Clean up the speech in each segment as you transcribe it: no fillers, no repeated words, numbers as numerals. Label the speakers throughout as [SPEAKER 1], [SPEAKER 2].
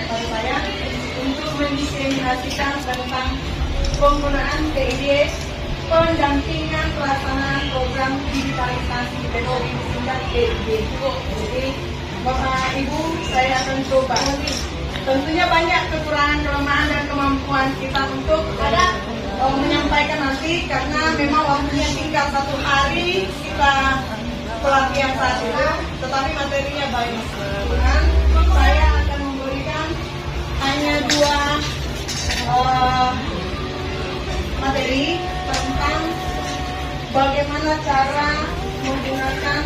[SPEAKER 1] kepada saya untuk mendiseminasikan tentang penggunaan PID, pendampingan pelaksanaan program digitalisasi PPOI disingkat PID. Jadi Bapak Ibu, saya akan coba. Tentunya banyak kekurangan, kelemahan dan kemampuan kita untuk menyampaikan nanti, karena memang waktunya tinggal 1 hari kita pelatihan saat itu, tetapi materinya banyak. Dengan saya akan memberikan hanya 2 materi tentang bagaimana cara menggunakan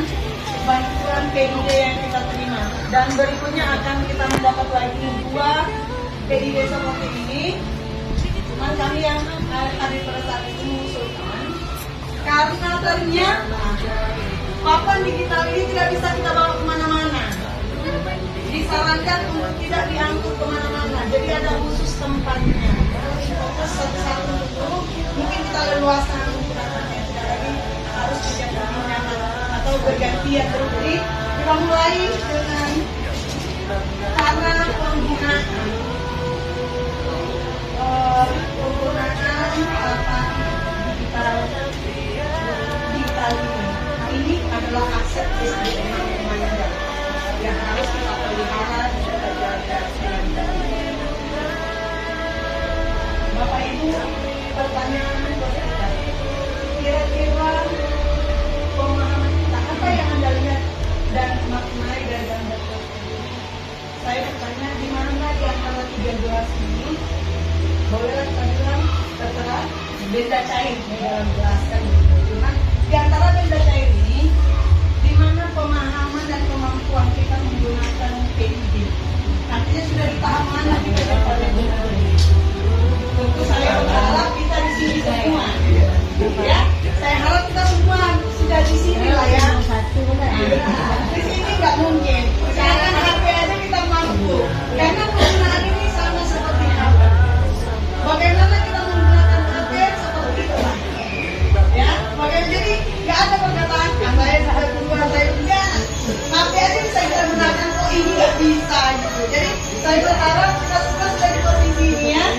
[SPEAKER 1] bantuan PID yang kita terima, dan berikutnya akan kita mendapat lagi 2 PID seperti ini. Cuman kami yang ada pada saat itu mengusulkan, karena ternyata papan digital ini tidak bisa kita bawa kemana-mana, disarankan untuk tidak diangkut kemana-mana, jadi ada khusus tempatnya. Fokus satu-satu itu mungkin kita leluaskan menggunakannya, tidak lagi harus bergantian atau bergantian terus. Jadi kita mulai dengan cara penggunaan papan digital ini adalah aset SDM yang harus kita pelihara dan kita jaga. Bapak Ibu, pertanyaan buat kita, kira-kira pemahaman kita apa yang Anda lihat dan maknai dari gambar tersebut? Saya bertanya, di mana di antara 3 gelas ini bolehlah kita bilang tertera benda cair di dalam gelas kan? Cuma di antara benda cair ini, di mana pemahaman dan kemampuan kita menggunakan PID? Artinya sudah di tahap mana kita dapat menggunakan? Tentu saya berharap kita di sini semua, ya. Saya harap kita semua sudah di sini lah ya. Di sini nggak mungkin. Sekarang HP aja kita mampu. Karena penggunaan ini sama seperti HP. Bagaimana kita menggunakan HP seperti itu, ya. Bagaimana, jadi nggak ada perkataan saya sudah keluar, saya enggak. HP aja bisa kita gunakan, kok ini nggak bisa gitu. Jadi saya berharap kita semua sudah di posisi ini ya.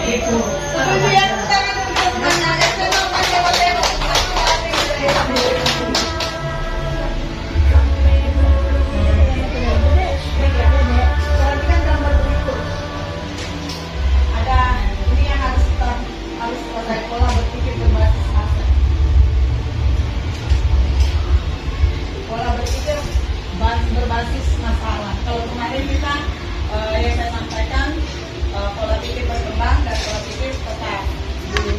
[SPEAKER 1] Itu. Setuju ya, kita kan bisa menanya. Kenapa lewat-lewat perhatikan gambar berikut. Ada ini yang harus selesai, pola berpikir berbasis aset. Pola berpikir berbasis masalah. Kalau kemarin kita yang saya sampaikan pola pikir berkembang dan pola pikir tetap. Jadi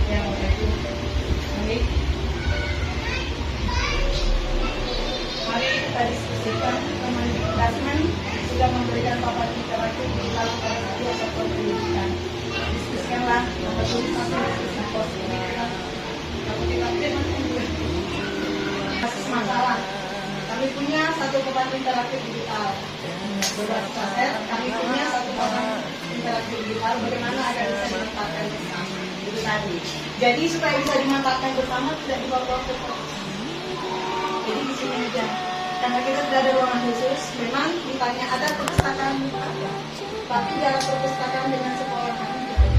[SPEAKER 1] yang itu. Mari kita diskusikan. Teman-teman sudah memberikan papan interaktif di dalam pada sektor pendidikan. Diskusikanlah, tulis masalah. Kami punya 1 papan interaktif digital berbasis aset. Kami punya 1 papan interaktif digital. Bagaimana agar bisa dimanfaatkan bersama? Itu tadi. Jadi supaya bisa dimanfaatkan bersama tidak dibawa ke kota. Jadi di sini aja. Karena kita sudah ada ruangan khusus. Memang ditanya ada perpustakaan ada, tapi jarak perpustakaan dengan sekolah kami tidak.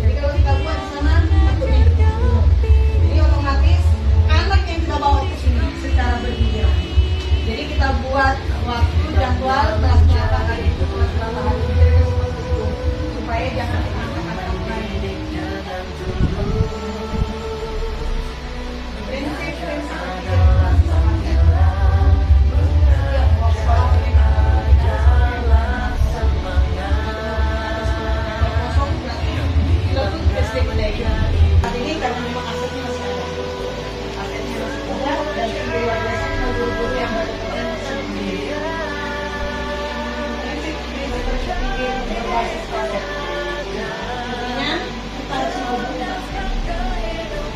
[SPEAKER 1] Jadi kalau kita buat di sana takutnya betul. Jadi otomatis anak yang kita bawa ke sini secara bergiliran. Jadi kita buat waktu jadwal berapa kali itu berapa hari supaya jangan anak-anak lain. Prinsip-prinsip ini karena memang asetnya masih ada. Asetnya masih ada dan luar biasa guru-guru yang berbasis aset. Intinya kita harus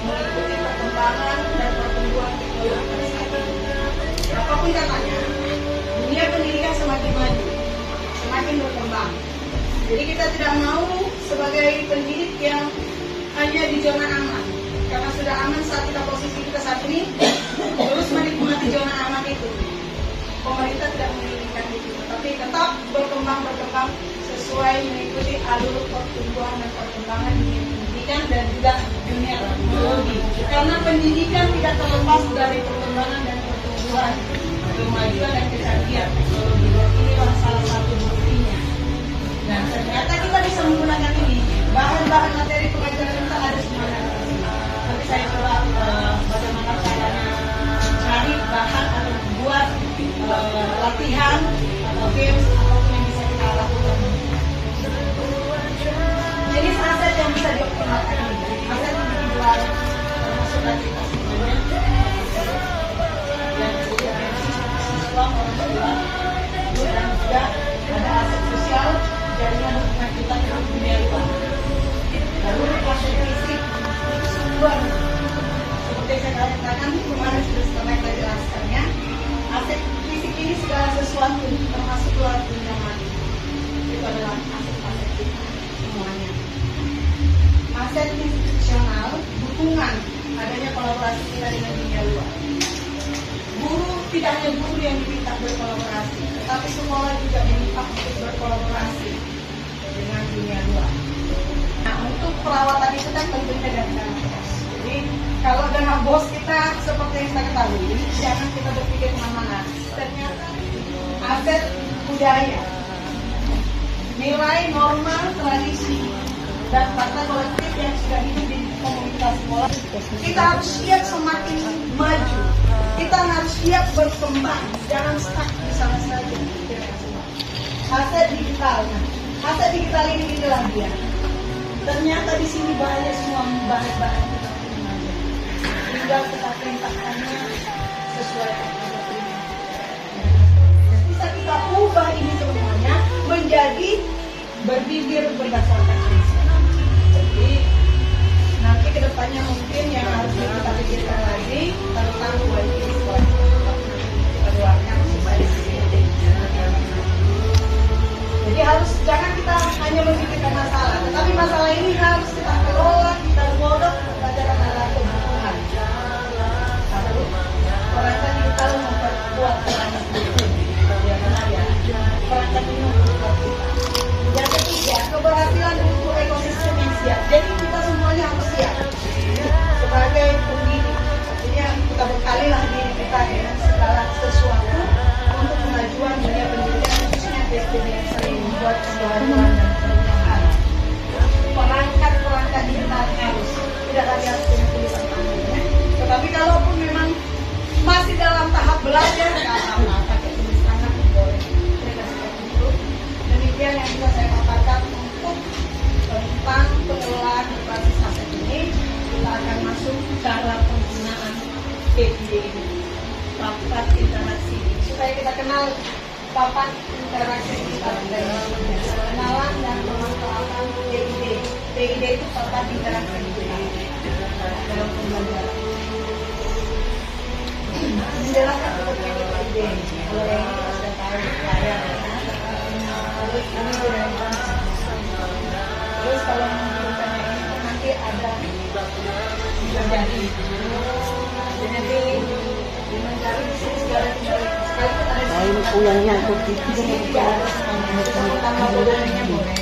[SPEAKER 1] mengikuti perkembangan dan pertumbuhan teknologi saat ini. Apapun katanya, dunia pendidikan semakin maju, semakin berkembang. Jadi kita tidak mau sebagai pendidik yang hanya di zona aman, karena sudah aman saat kita posisi kita saat ini, terus menikmati zona aman itu. pemerintah tidak menginginkan itu, tapi tetap berkembang sesuai mengikuti alur pertumbuhan dan perkembangan dunia pendidikan dan juga dunia teknologi. Karena pendidikan tidak terlepas dari perkembangan dan pertumbuhan, kemajuan dan kecanggihan teknologi. Dan inilah salah satu buktinya. Dan ternyata kita bisa menggunakan ini. Bahan-bahan materi pengajaran kita ada semuanya. Tapi saya coba bagaimana caranya cari bahan atau buat latihan atau games apapun yang bisa kita lakukan. Jenis aset yang bisa dioptimalkan ini, aset individual termasuk dari kita semuanya, dan juga siswa orang tua, dan juga ada aset sosial, jaringan hubungan kita dengan dunia luar. Lalu aset fisik, sumber seperti saya katakan kemarin sudah setengah kita jelaskannya. Aset fisik ini segala sesuatu termasuk luar dunia mati. Itu adalah aset-aset kita semuanya. Aset institusional, dukungan adanya kolaborasi kita dengan dunia luar. Guru tidak hanya guru yang diminta berkolaborasi, tetapi sekolah juga diminta untuk berkolaborasi dengan dunia luar. Nah, untuk perawatan itu kan tentunya dari dana bos. Jadi kalau dana bos kita seperti yang kita ketahui, jangan kita berpikir kemana-mana. Ternyata aset budaya, nilai, norma, tradisi, dan fakta kolektif yang sudah hidup di komunitas sekolah. Kita harus siap semakin maju. Kita harus siap berkembang, jangan stuck di sana saja. Aset digital, aset digital ini inilah dia. Ternyata di sini banyak semua bahan-bahan kita punya. Tinggal kita perintahkannya sesuai apa yang kita. Bisa kita ubah ini semuanya menjadi berbibir berdasarkan riset. Jadi nanti kedepannya mungkin yang harus kita pikirkan lagi tentang kualitas keluarnya supaya jadi harus jangan kita hanya memikirkan masalah, tetapi masalah ini harus kita kelola, kita godok pelajaran adalah kebutuhan. Lalu perangkat digital memperkuat perangkat itu, ya benar ya. Perangkat ini memperkuat kita. Yang ketiga, keberhasilan untuk ekosistem yang siap. Jadi kita semuanya harus siap sebagai pendidik. Artinya kita berkalilah diri kita dengan segala sesuatu untuk kemajuan dunia pendidikan, khususnya PSBB yang sering membuat kegaduhan dan perubahan. Perangkat digital harus tidak lagi harus dengan tulisan tangannya. Tetapi kalaupun memang masih dalam tahap belajar, nggak apa-apa pakai tulis tangan boleh. Mereka seperti itu. Demikian yang bisa saya paparkan untuk tentang pengelolaan berbasis aset ini. Kita akan masuk cara penggunaan PID ini, papan interaksi, supaya kita kenal papan interaksi kita dan kenalan dan pemanfaatan PID. PID itu papan interaksi kita dalam pembelajaran. Menjelaskan seperti PID. Kalau yang ini kita sudah tahu layar, terus ini sudah terus kalau menggunakan ini nanti ada menjadi nanti mencari segala sekali ada
[SPEAKER 2] ini pulangnya aku
[SPEAKER 1] tambah bolanya boleh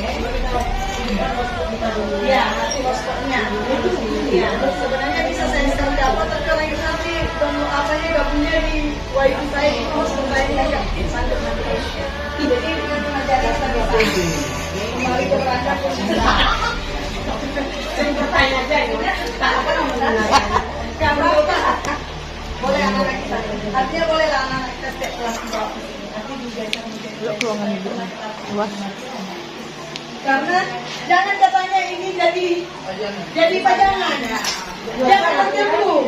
[SPEAKER 1] ya nanti hotspotnya itu ya sebenarnya bisa saya sekali dapat tapi kalau yang nanti apanya nggak punya di wifi saya itu hotspot saya nggak sanggup nanti jadi dengan mengajari kita bisa kembali ke perangkat saya bertanya aja ya tak apa namanya karena boleh anak-anak kita artinya boleh lah anak-anak kita setiap kelas jawab nanti juga
[SPEAKER 2] ruangan ibu luas
[SPEAKER 1] karena jangan katanya ini jadi pajangan jangan terganggu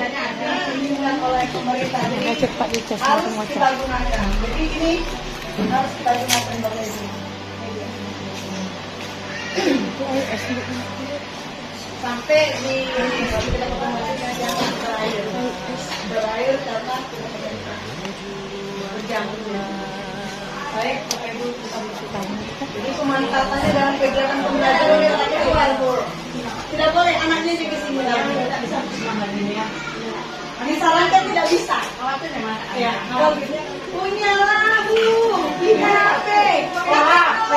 [SPEAKER 1] ini bukan oleh pemerintah jadi harus kita gunakan jadi ini harus kita gunakan bapak ibu sampai di kita pembahasannya jangan berair karena kita berjangkut baik Bapak Ibu jadi pemanfaatannya dalam kegiatan pembelajaran tidak boleh anaknya juga sini tidak bisa selama ini ya disarankan tidak bisa khawatir ya kalau gitu Punya lah Bu, di HP. HP.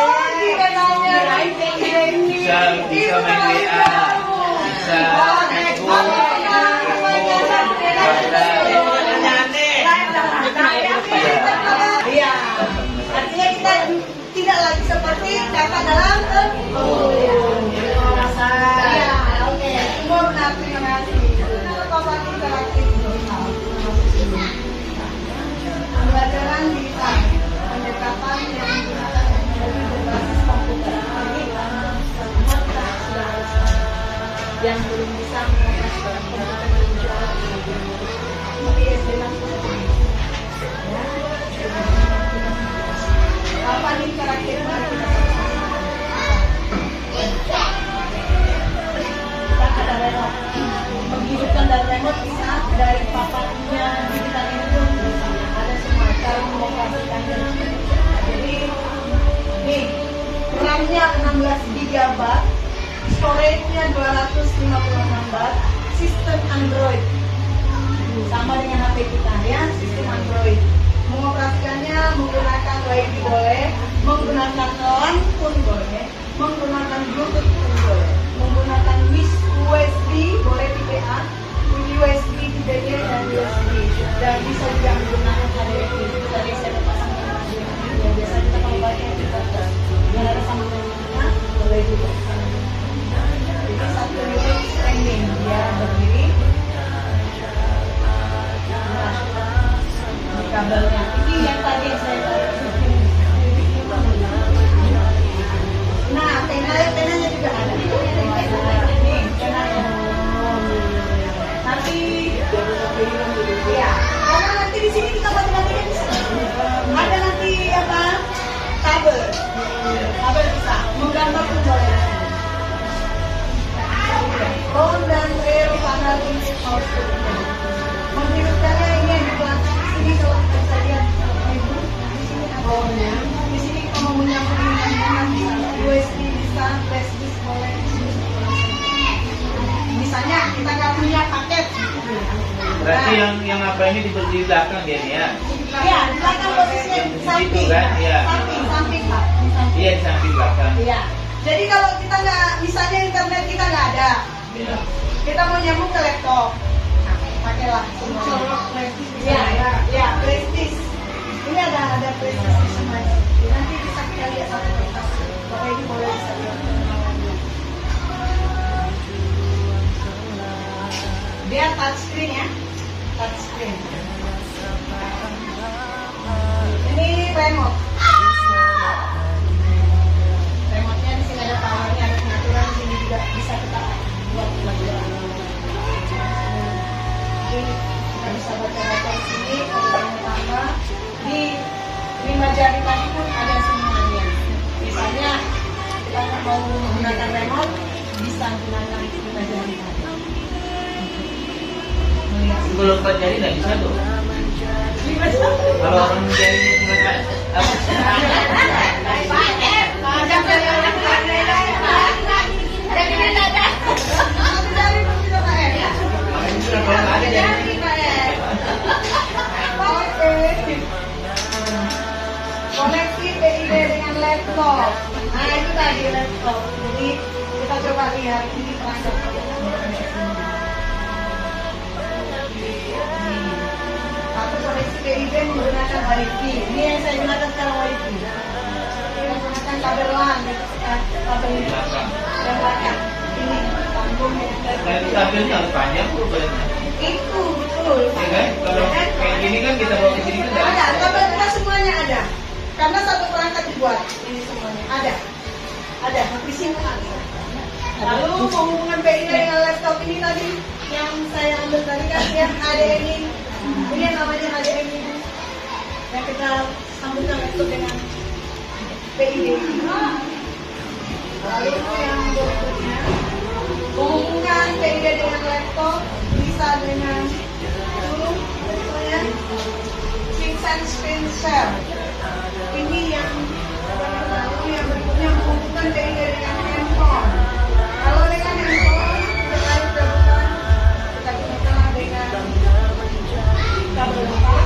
[SPEAKER 1] Dia nanya ini.
[SPEAKER 3] Bisa main WA, bisa Facebook,
[SPEAKER 1] Iya. Artinya kita tidak lagi seperti kakak dalam Iya, oke. Benar, terima kasih. Bapak kita aktif pembelajaran digital, pendekatan yang menggunakan teknologi berbasis komputer. Yang belum bisa mengakses komputer digital seperti SD langsung. Apa nih karakter mari kita ada remote menghidupkan dari remote bisa dari papannya digital itu ada semua cara mengoperasikannya. Jadi nih RAM-nya 16 GB, storage-nya 256 GB, sistem Android sama dengan HP kita ya, sistem Android. Mengoperasikannya menggunakan WiFi boleh, menggunakan LAN pun boleh, menggunakan Bluetooth pun boleh, menggunakan USB boleh tipe A, USB tipe D dan USB, dan bisa juga menggunakan HDMI. Itu tadi saya pasang HDMI yang biasa kita kalau pakai di atas yang ada sama dengan boleh juga. Jadi satu unit streaming dia berdiri. Kabelnya ini yang tadi yang saya taruh. Nah, tenanya juga ada. Nih, tenanya. Nanti, ya, karena nanti di sini kita mati-matikan bisa. Ada nanti apa? Kabel bisa. Menggambar pun boleh. Phone dan real panel ini harus menghidupkannya ini yang di belakang. Ini kalau kita bisa lihat ibu di sini ada powernya. Di sini kita mau menyambung dengan USB bisa, flash disk boleh. Misalnya kita nggak punya paket.
[SPEAKER 3] Berarti yang apa ini di belakang dia nih ya?
[SPEAKER 1] Iya, di belakang posisinya samping.
[SPEAKER 3] Kan? Iya.
[SPEAKER 1] Samping Pak.
[SPEAKER 3] Iya di samping belakang.
[SPEAKER 1] Iya. Jadi kalau kita nggak, misalnya internet kita nggak ada,
[SPEAKER 3] Iya.
[SPEAKER 1] kita mau nyambung ke laptop. Pakailah semuanya. Ya, prestis. Ini ada prestis semuanya. Nanti bisa kita lihat satu persatu. Bapak ini boleh bisa lihat. Dia touchscreen ya, touchscreen. Ini remote. Remote-nya di sini ada powernya, ada pengaturan. Di sini juga bisa kita buat pelajaran. Kita bisa baca-baca di sini, ada tambah di 5 jari tadi pun ada semuanya. Misalnya kita mau menggunakan remote, bisa gunakan 5 jari tadi.
[SPEAKER 3] Kalau 4 jari nggak bisa tuh. Kalau orang jarinya cuma
[SPEAKER 1] koneksi PID dengan laptop. Nah itu tadi laptop. Jadi kita coba lihat ini perangkat. Satu koneksi PID menggunakan WiFi. Ini yang saya gunakan sekarang WiFi. Kita gunakan kabel LAN, kabel ini yang belakang. Ini sambung dengan laptop.
[SPEAKER 3] kabelnya harus panjang tuh badannya.
[SPEAKER 1] Itu betul.
[SPEAKER 3] Ya kan? Kalau kayak gini kan kita bawa ke sini kan nggak
[SPEAKER 1] Ada,
[SPEAKER 3] bisa.
[SPEAKER 1] kabel kita semuanya ada. Karena satu perangkat dibuat. Ini semuanya ada. Ada, di sini ada. Lalu penghubungan PID dengan laptop ini tadi yang saya ambil tadi kan yang HDMI. Ini yang namanya HDMI. Yang kita sambungkan laptop dengan PID. Lalu yang berikutnya menghubungkan PID dengan laptop bisa dengan Sense Screen Share. Ini yang berikutnya menghubungkan PID dengan handphone. Kalau dengan handphone kita harus gabungkan, kita gunakan dengan kabel apa?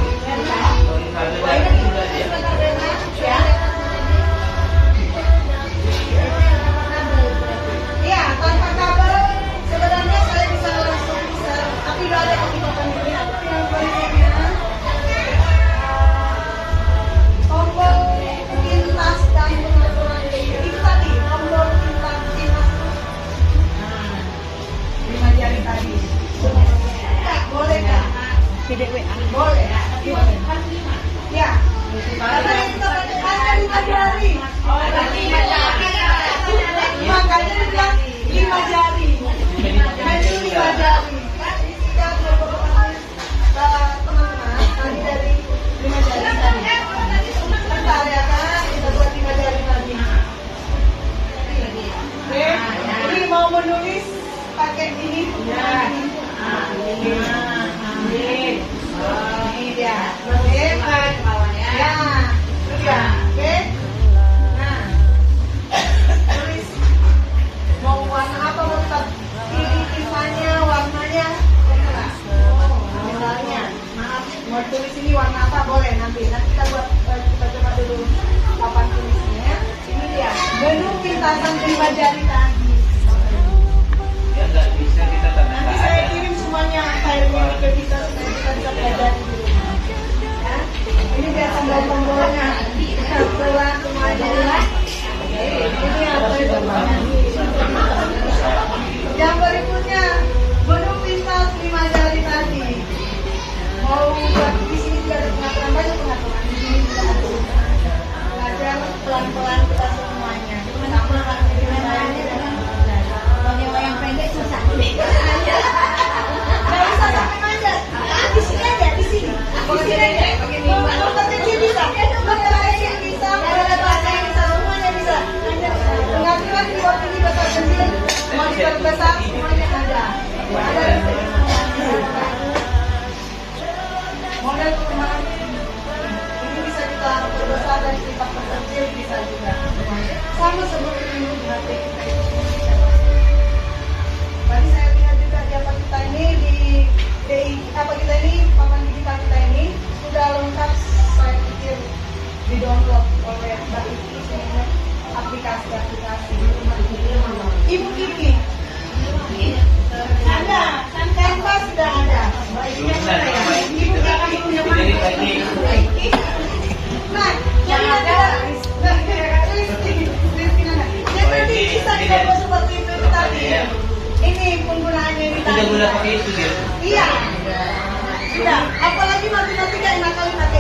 [SPEAKER 1] WiFi jari. Makanya dibilang 5 jari. Menu 5 jari. Kan teman-teman tadi dari 5 jari tadi. Bentar ya kan, kita buat 5 jari lagi. Oke, ini mau menulis pakai ini. Ini dia. Oke, ya. Ya, oke. Nah, tulis mau warna apa, mau tetap irisannya, warnanya, terserah. Misalnya, maaf, mau tulis ini warna apa boleh nanti kita buat, kita coba dulu papan tulisnya. Ini dia, menu pintasan 5 jari tadi.
[SPEAKER 3] Ya nggak bisa kita tanda
[SPEAKER 1] Nanti saya kirim semuanya filenya ke kita supaya kita bisa pelajari dulu. Ya, ini dia tombol-tombolnya. Pelan semuanya. Ini apa itu? Yang berikutnya, menu pintas 5 jari tadi. Mau buat di sini juga ada pengaturan, banyak pengaturan. Di sini juga ada. Belajar pelan-pelan kita semuanya. Sama kan ini dan yang pendek susah. Nggak usah sampai manjat. Di sini aja, di sini. Di sini aja. Mau kecil bisa. Kecil bisa. Yang bisa, semuanya bisa. Pengaturan di waktu ini besar kecil, monitor besar, semuanya ada. Ada di sini. Model perumahan ini bisa kita perbesar dan kita perkecil bisa juga. Sama seperti ini berarti kita itu. Tadi saya lihat juga di apa kita ini di apa kita ini papan digital kita ini sudah lengkap, saya pikir di download oleh Mbak Iki sehingga aplikasi-aplikasi. Ibu Kiki ada, Canva sudah ada. Ibu Kiki punya mana? Nah, yang ada. Yang nanti bisa kita buat seperti itu tadi. Ini penggunaannya ini tadi.
[SPEAKER 3] Tidak boleh pakai itu dia.
[SPEAKER 1] Iya. Tidak. Apalagi matematika enak kali pakai